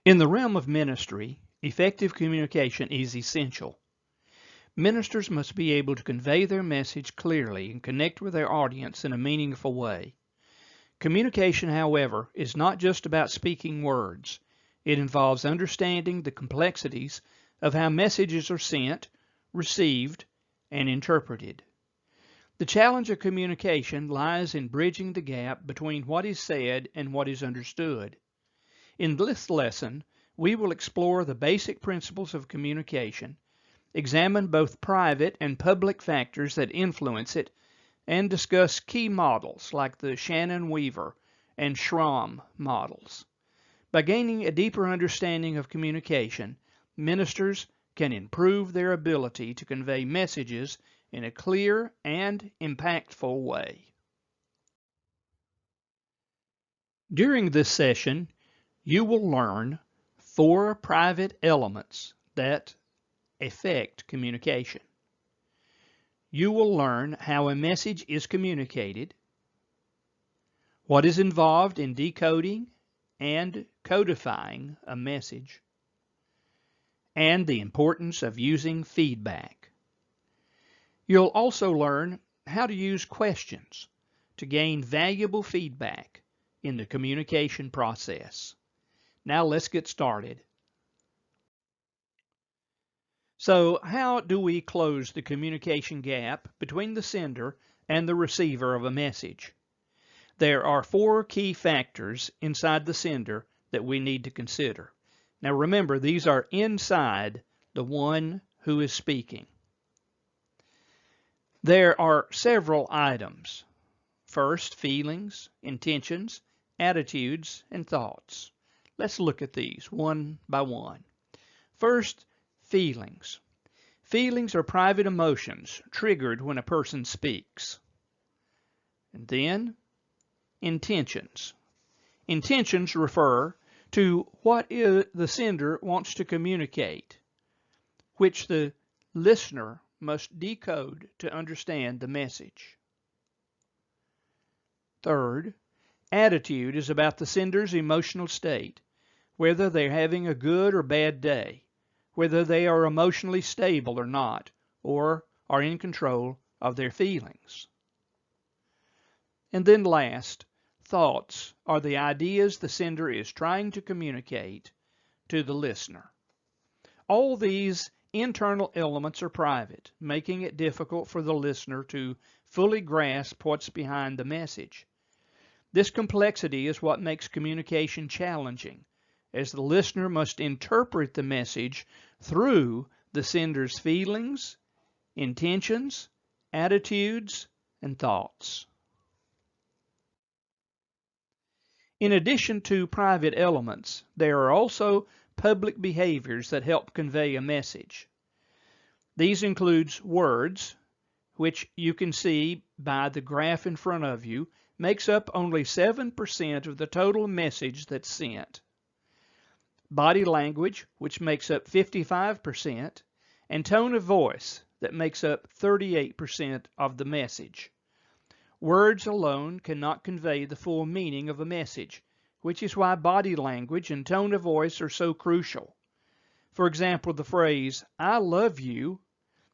In the realm of ministry, effective communication is essential. Ministers must be able to convey their message clearly and connect with their audience in a meaningful way. Communication, however, is not just about speaking words. It involves understanding the complexities of how messages are sent, received, and interpreted. The challenge of communication lies in bridging the gap between what is said and what is understood. In this lesson, we will explore the basic principles of communication, examine both private and public factors that influence it, and discuss key models like the Shannon-Weaver and Schramm models. By gaining a deeper understanding of communication, ministers can improve their ability to convey messages in a clear and impactful way. During this session, you will learn 4 private elements that affect communication. You will learn how a message is communicated, what is involved in decoding and codifying a message, and the importance of using feedback. You'll also learn how to use questions to gain valuable feedback in the communication process. Now let's get started. So, how do we close the communication gap between the sender and the receiver of a message? There are 4 key factors inside the sender that we need to consider. Now remember, these are inside the one who is speaking. There are several items. First, feelings, intentions, attitudes, and thoughts. Let's look at these one by one. First, feelings. Feelings are private emotions triggered when a person speaks. And then, intentions. Intentions refer to what the sender wants to communicate, which the listener must decode to understand the message. Third, attitude is about the sender's emotional state, whether they're having a good or bad day, whether they are emotionally stable or not, or are in control of their feelings. And then last, thoughts are the ideas the sender is trying to communicate to the listener. All these internal elements are private, making it difficult for the listener to fully grasp what's behind the message. This complexity is what makes communication challenging, as the listener must interpret the message through the sender's feelings, intentions, attitudes, and thoughts. In addition to private elements, there are also public behaviors that help convey a message. These include words, which you can see by the graph in front of you, makes up only 7% of the total message that's sent. Body language, which makes up 55%, and tone of voice, that makes up 38% of the message. Words alone cannot convey the full meaning of a message, which is why body language and tone of voice are so crucial. For example, the phrase, "I love you,"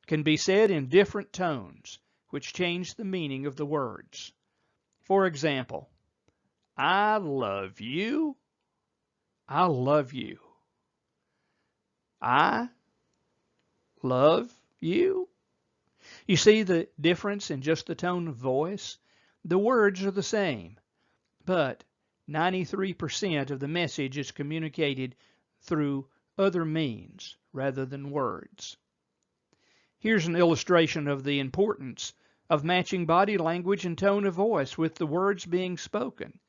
can be said in different tones, which change the meaning of the words. For example, "I love you," "I love you," "I love you." You see the difference in just the tone of voice? The words are the same, but 93% of the message is communicated through other means rather than words. Here's an illustration of the importance of matching body language and tone of voice with the words being spoken.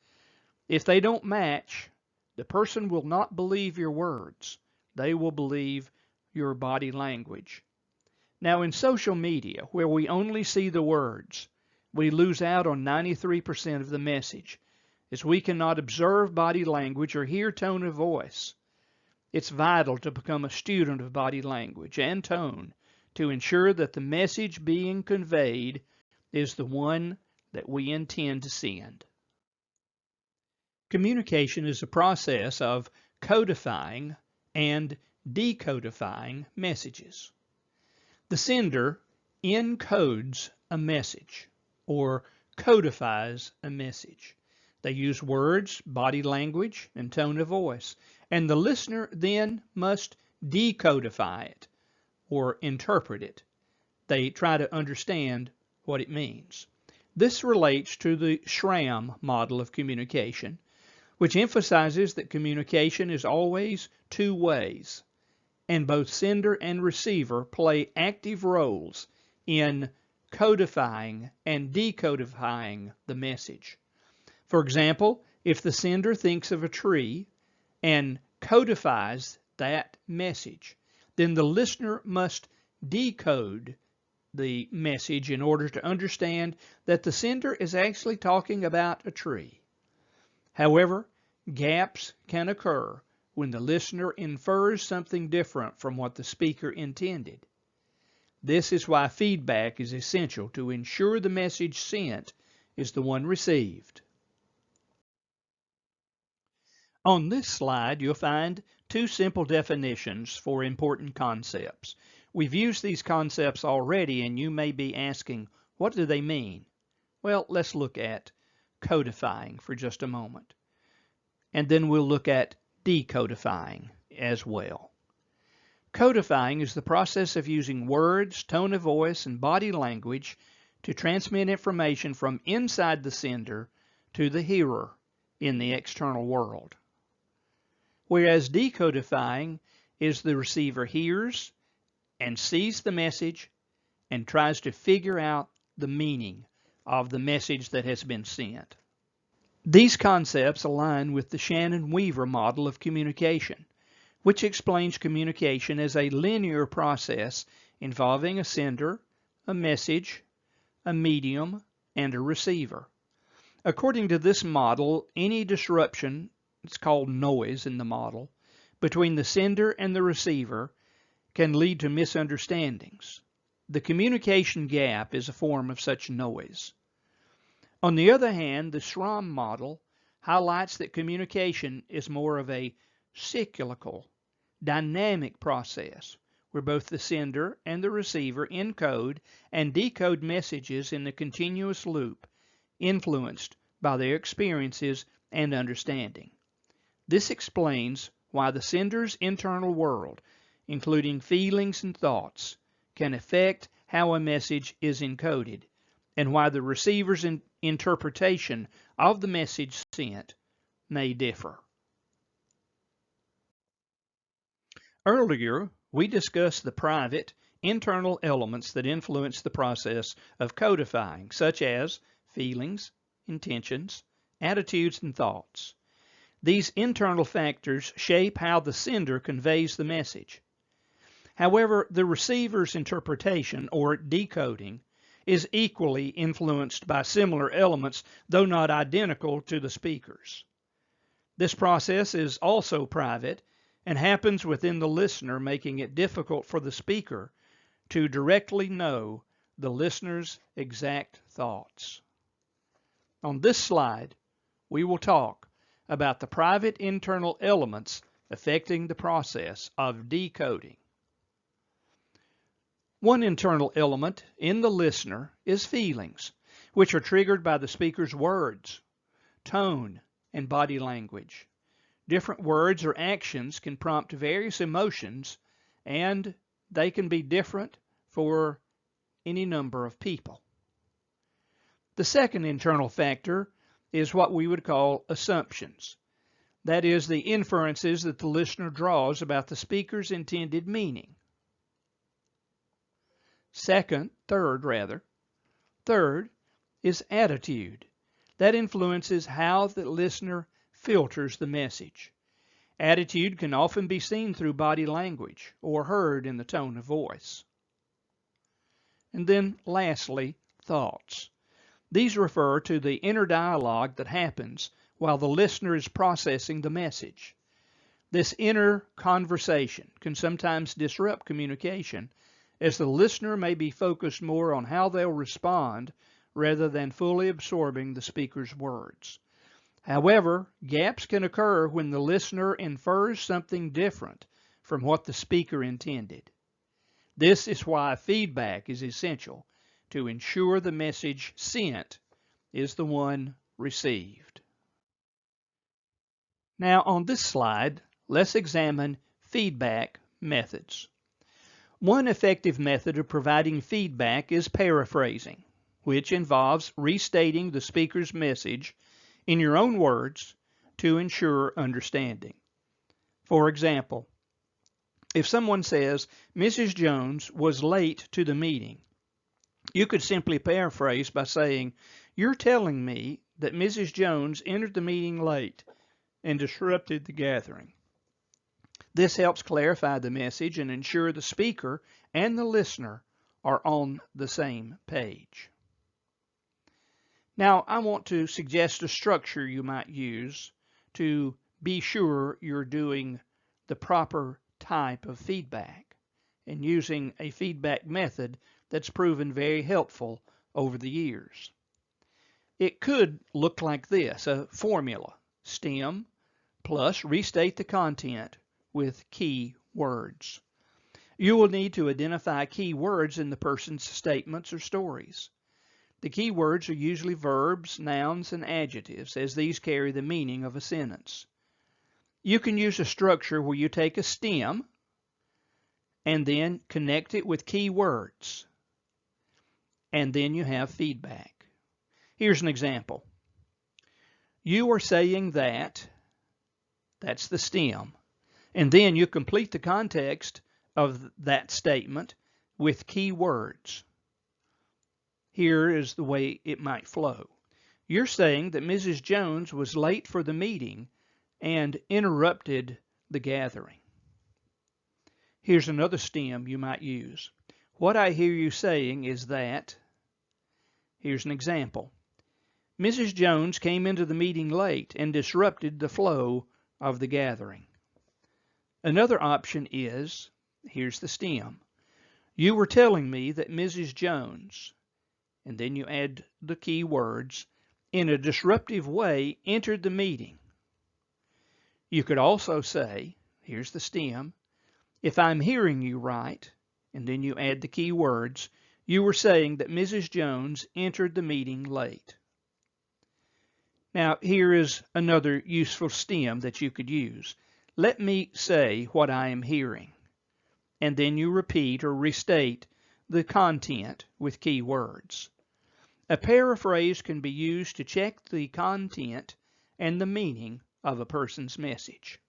If they don't match, the person will not believe your words. They will believe your body language. Now, in social media, where we only see the words, we lose out on 93% of the message, as we cannot observe body language or hear tone of voice. It's vital to become a student of body language and tone to ensure that the message being conveyed is the one that we intend to send. Communication is a process of codifying and decodifying messages. The sender encodes a message or codifies a message. They use words, body language, and tone of voice, and the listener then must decodify it or interpret it. They try to understand what it means. This relates to the Schramm model of communication, which emphasizes that communication is always two ways, and both sender and receiver play active roles in codifying and decodifying the message. For example, if the sender thinks of a tree and codifies that message, then the listener must decode the message in order to understand that the sender is actually talking about a tree. However, gaps can occur when the listener infers something different from what the speaker intended. This is why feedback is essential to ensure the message sent is the one received. On this slide, you'll find two simple definitions for important concepts. We've used these concepts already, and you may be asking, what do they mean? Well, let's look at codifying for just a moment. And then we'll look at decodifying as well. Codifying is the process of using words, tone of voice, and body language to transmit information from inside the sender to the hearer in the external world. Whereas decodifying is the receiver hears and sees the message and tries to figure out the meaning of the message that has been sent. These concepts align with the Shannon-Weaver model of communication, which explains communication as a linear process involving a sender, a message, a medium, and a receiver. According to this model, any disruption, it's called noise in the model, between the sender and the receiver can lead to misunderstandings. The communication gap is a form of such noise. On the other hand, the Schramm model highlights that communication is more of a cyclical, dynamic process where both the sender and the receiver encode and decode messages in a continuous loop, influenced by their experiences and understanding. This explains why the sender's internal world, including feelings and thoughts, can affect how a message is encoded, and why the receiver's interpretation of the message sent may differ. Earlier, we discussed the private, internal elements that influence the process of codifying, such as feelings, intentions, attitudes, and thoughts. These internal factors shape how the sender conveys the message. However, the receiver's interpretation, or decoding, is equally influenced by similar elements, though not identical to the speaker's. This process is also private and happens within the listener, making it difficult for the speaker to directly know the listener's exact thoughts. On this slide, we will talk about the private internal elements affecting the process of decoding. One internal element in the listener is feelings, which are triggered by the speaker's words, tone, and body language. Different words or actions can prompt various emotions, and they can be different for any number of people. The second internal factor is what we would call assumptions. That is, the inferences that the listener draws about the speaker's intended meaning. Third is attitude. That influences how the listener filters the message. Attitude can often be seen through body language or heard in the tone of voice. And then lastly, thoughts. These refer to the inner dialogue that happens while the listener is processing the message. This inner conversation can sometimes disrupt communication, as the listener may be focused more on how they'll respond rather than fully absorbing the speaker's words. However, gaps can occur when the listener infers something different from what the speaker intended. This is why feedback is essential to ensure the message sent is the one received. Now, on this slide, let's examine feedback methods. One effective method of providing feedback is paraphrasing, which involves restating the speaker's message in your own words to ensure understanding. For example, if someone says, Mrs. Jones was late to the meeting, you could simply paraphrase by saying, "You're telling me that Mrs. Jones entered the meeting late and disrupted the gathering." This helps clarify the message and ensure the speaker and the listener are on the same page. Now, I want to suggest a structure you might use to be sure you're doing the proper type of feedback and using a feedback method that's proven very helpful over the years. It could look like this, a formula: STEM plus restate the content with key words. You will need to identify key words in the person's statements or stories. The key words are usually verbs, nouns, and adjectives, as these carry the meaning of a sentence. You can use a structure where you take a stem and then connect it with key words, and then you have feedback. Here's an example. You are saying that, that's the stem, and then you complete the context of that statement with key words. Here is the way it might flow. You're saying that Mrs. Jones was late for the meeting and interrupted the gathering. Here's another stem you might use. What I hear you saying is that. Here's an example. Mrs. Jones came into the meeting late and disrupted the flow of the gathering. Another option is, here's the stem. You were telling me that Mrs. Jones, and then you add the key words, in a disruptive way entered the meeting. You could also say, here's the stem, if I'm hearing you right, and then you add the key words, you were saying that Mrs. Jones entered the meeting late. Now, here is another useful stem that you could use. Let me say what I am hearing, and then you repeat or restate the content with key words. A paraphrase can be used to check the content and the meaning of a person's message.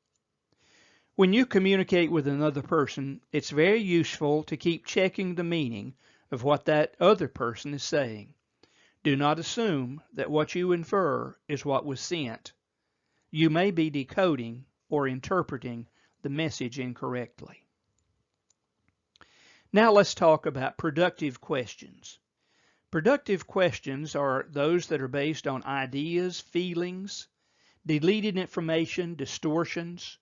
When you communicate with another person, it's very useful to keep checking the meaning of what that other person is saying. Do not assume that what you infer is what was sent. You may be decoding or interpreting the message incorrectly. Now let's talk about productive questions. Productive questions are those that are based on ideas, feelings, deleted information, distortions,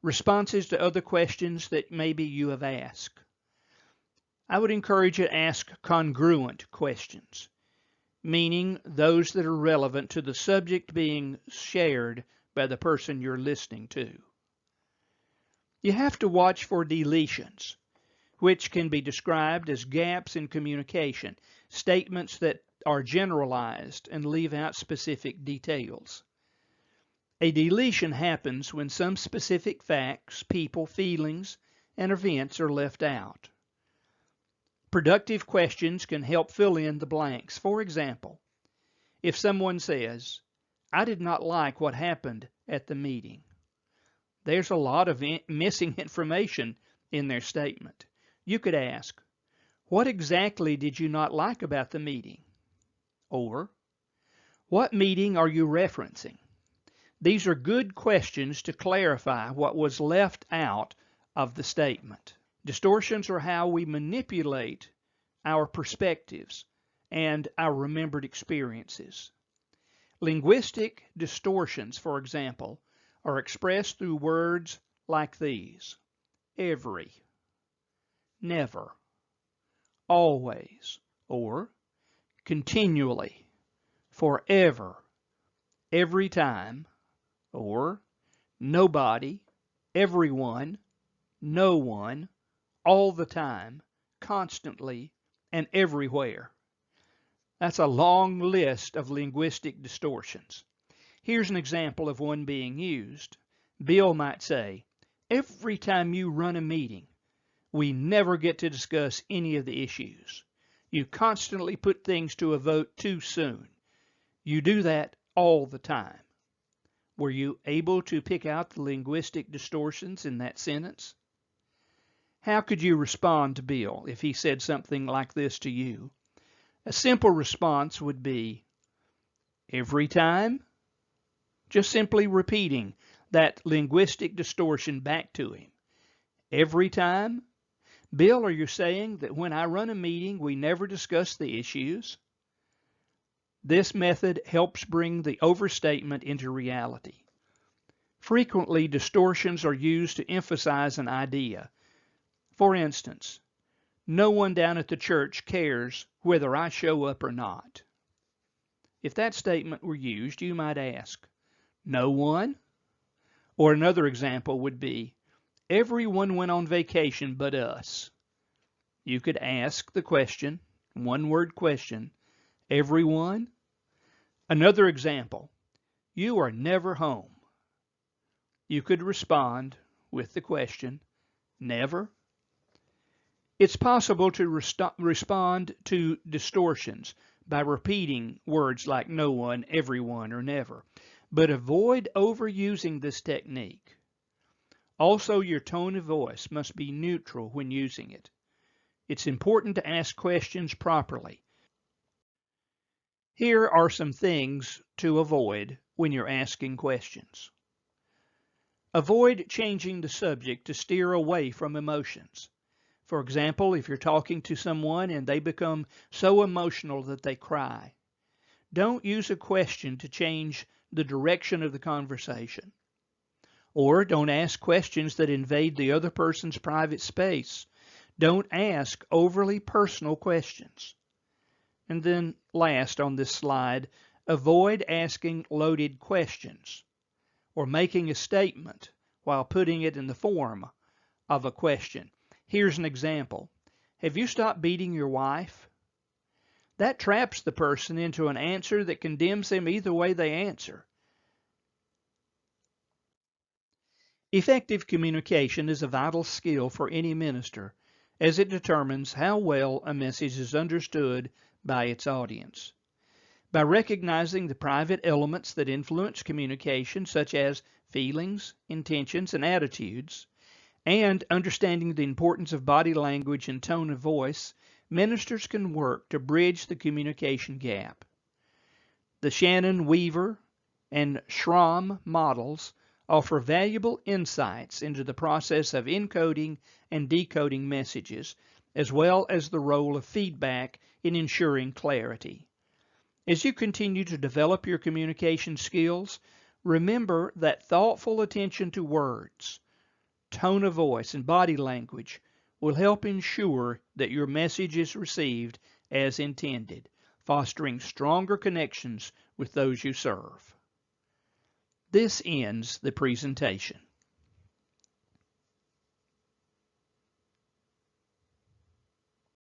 responses to other questions that maybe you have asked. I would encourage you to ask congruent questions, meaning those that are relevant to the subject being shared by the person you're listening to. You have to watch for deletions, which can be described as gaps in communication, statements that are generalized and leave out specific details. A deletion happens when some specific facts, people, feelings, and events are left out. Productive questions can help fill in the blanks. For example, if someone says, "I did not like what happened at the meeting," there's a lot of missing information in their statement. You could ask, "What exactly did you not like about the meeting?" Or, "What meeting are you referencing?" These are good questions to clarify what was left out of the statement. Distortions are how we manipulate our perspectives and our remembered experiences. Linguistic distortions, for example, are expressed through words like these: every, never, always, or continually, forever, every time, or nobody, everyone, no one, all the time, constantly, and everywhere. That's a long list of linguistic distortions. Here's an example of one being used. Bill might say, "Every time you run a meeting, we never get to discuss any of the issues. You constantly put things to a vote too soon. You do that all the time." Were you able to pick out the linguistic distortions in that sentence? How could you respond to Bill if he said something like this to you? A simple response would be, "Every time?" Just simply repeating that linguistic distortion back to him. Every time? Bill, are you saying that when I run a meeting, we never discuss the issues? This method helps bring the overstatement into reality. Frequently, distortions are used to emphasize an idea. For instance, "No one down at the church cares whether I show up or not." If that statement were used, you might ask, "No one?" Or another example would be, "Everyone went on vacation but us." You could ask the question, one-word question, "Everyone?" Another example, "You are never home." You could respond with the question, "Never?" It's possible to respond to distortions by repeating words like no one, everyone, or never, but avoid overusing this technique. Also, your tone of voice must be neutral when using it. It's important to ask questions properly. Here are some things to avoid when you're asking questions. Avoid changing the subject to steer away from emotions. For example, if you're talking to someone and they become so emotional that they cry, don't use a question to change the direction of the conversation. Or don't ask questions that invade the other person's private space. Don't ask overly personal questions. And then last on this slide, avoid asking loaded questions or making a statement while putting it in the form of a question. Here's an example. "Have you stopped beating your wife?" That traps the person into an answer that condemns them either way they answer. Effective communication is a vital skill for any minister, as it determines how well a message is understood by its audience. By recognizing the private elements that influence communication, such as feelings, intentions, and attitudes, and understanding the importance of body language and tone of voice, ministers can work to bridge the communication gap. The Shannon, Weaver, and Schramm models offer valuable insights into the process of encoding and decoding messages, as well as the role of feedback in ensuring clarity. As you continue to develop your communication skills, remember that thoughtful attention to words, tone of voice, and body language will help ensure that your message is received as intended, fostering stronger connections with those you serve. This ends the presentation.